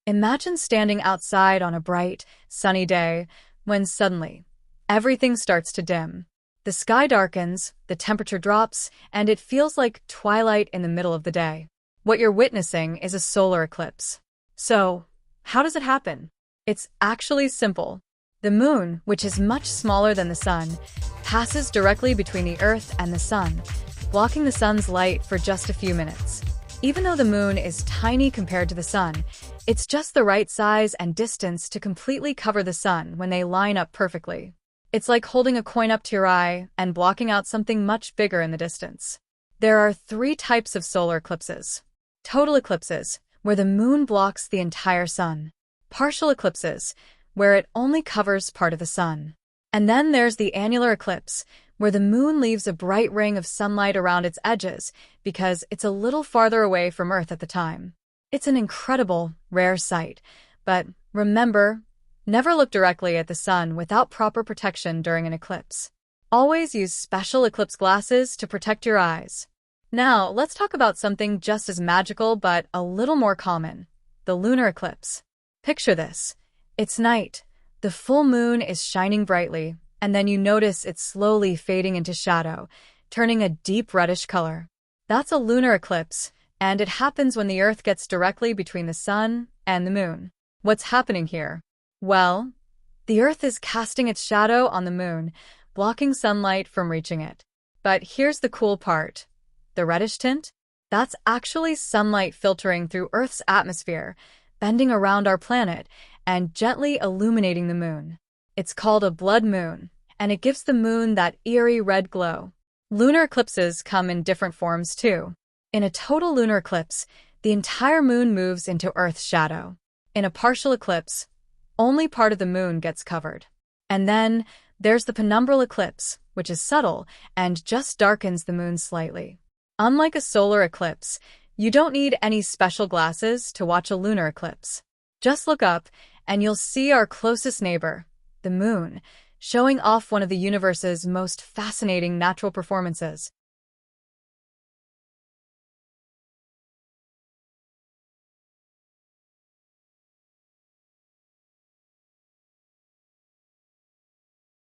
Imagine standing outside on a bright, sunny day when suddenly everything starts to dim. The sky darkens, the temperature drops, and it feels like twilight in the middle of the day. What you're witnessing is a solar eclipse. So, how does it happen? It's actually simple. The moon, which is much smaller than the sun, passes directly between the Earth and the sun, blocking the sun's light for just a few minutes. Even though the moon is tiny compared to the sun, it's just the right size and distance to completely cover the sun when they line up perfectly. It's like holding a coin up to your eye and blocking out something much bigger in the distance. There are three types of solar eclipses. Total eclipses, where the moon blocks the entire sun. Partial eclipses, where it only covers part of the sun. And then there's the annular eclipse, where the moon leaves a bright ring of sunlight around its edges because it's a little farther away from Earth at the time. It's an incredible, rare sight, but remember, never look directly at the sun without proper protection during an eclipse. Always use special eclipse glasses to protect your eyes. Now, let's talk about something just as magical but a little more common, the lunar eclipse. Picture this. It's night. The full moon is shining brightly, and then you notice it's slowly fading into shadow, turning a deep reddish color. That's a lunar eclipse, and it happens when the Earth gets directly between the sun and the moon. What's happening here? Well, the Earth is casting its shadow on the moon, blocking sunlight from reaching it. But here's the cool part. The reddish tint? That's actually sunlight filtering through Earth's atmosphere, bending around our planet, and gently illuminating the moon. It's called a blood moon, and it gives the moon that eerie red glow. Lunar eclipses come in different forms too. In a total lunar eclipse, the entire moon moves into Earth's shadow. In a partial eclipse, only part of the moon gets covered. And then there's the penumbral eclipse, which is subtle and just darkens the moon slightly. Unlike a solar eclipse, you don't need any special glasses to watch a lunar eclipse. Just look up, and you'll see our closest neighbor, the moon, showing off one of the universe's most fascinating natural performances.